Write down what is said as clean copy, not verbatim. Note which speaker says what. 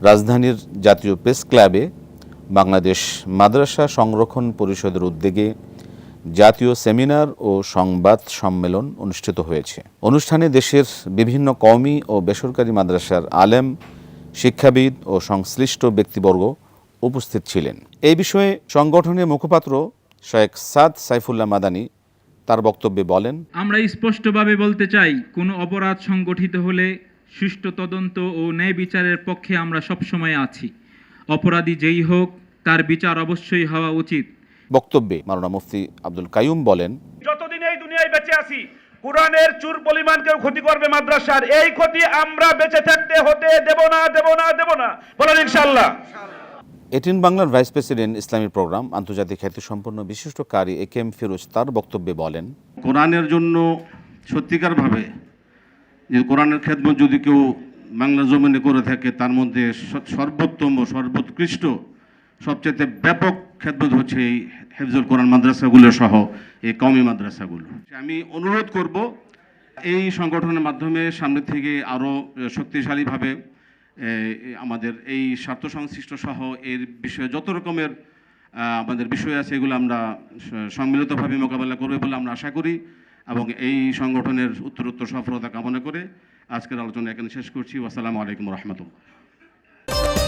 Speaker 1: রাজধানীর জাতীয় প্রেস ক্লাবে বাংলাদেশ মাদ্রাসা সংরক্ষণ পরিষদের উদ্যোগে জাতীয় সেমিনার ও সংবাদ সম্মেলন অনুষ্ঠিত হয়েছে। অনুষ্ঠানে দেশের বিভিন্ন কওমি ও বেসরকারি মাদ্রাসার আলেম, শিক্ষাবিদ ও সংশ্লিষ্ট ব্যক্তিবর্গ উপস্থিত ছিলেন। এই বিষয়ে সংগঠনের মুখপাত্র শেখ সাদ সাইফুল্লাহ মাদানী তার বক্তব্যে বলেন,
Speaker 2: আমরা স্পষ্টভাবে বলতে চাই, কোনো অপরাধ সংগঠিত হলে সুষ্ঠু তদন্ত ও ন্যায় বিচারের পক্ষে আমরা সবসময় আছি। অপরাধী যেই হোক, তার বিচার অবশ্যই হওয়া উচিত।
Speaker 1: বক্তব্যে মাওলানা মুফতি আব্দুল কাইয়ুম বলেন,
Speaker 3: যতদিন এই দুনিয়ায় বেঁচে আছি, কোরআনের চুর পরিমাণ কেউ ক্ষতি করবে মাদ্রাসার, এই ক্ষতি আমরা বেঁচে থাকতে হতে দেব না, দেব না, দেব না, বলেন ইনশাআল্লাহ।
Speaker 1: এটিএন বাংলার ভাইস প্রেসিডেন্ট ইসলামী প্রোগ্রাম আন্তর্জাতিক খ্যাতিসম্পন্ন বিশিষ্ট কারি এ কে এম ফিরোজ তার বক্তব্যে বলেন,
Speaker 4: কোরআনের জন্য সত্যিকারভাবে যে কোরআনের খেদমত যদি কেউ বাংলা জমিনে করে থাকে, তার মধ্যে সর্বোত্তম ও সর্বোৎকৃষ্ট সবচেয়ে ব্যাপক খেদমত হচ্ছে এই হেফজুল কোরআন মাদ্রাসাগুলো সহ এই কওমি মাদ্রাসাগুলো। আমি অনুরোধ করব এই সংগঠনের মাধ্যমে সামনে থেকে আরও শক্তিশালীভাবে আমাদের এই স্বার্থ সংশ্লিষ্ট সহ এর বিষয়ে যত রকমের আমাদের বিষয় আছে, এগুলো আমরা সম্মিলিতভাবে মোকাবেলা করবে বলে আমরা আশা করি এবং এই সংগঠনের উত্তরোত্তর সফলতা কামনা করে আজকের আলোচনা এখানে শেষ করছি। আসসালামু আলাইকুম রহমতুল্লাহ।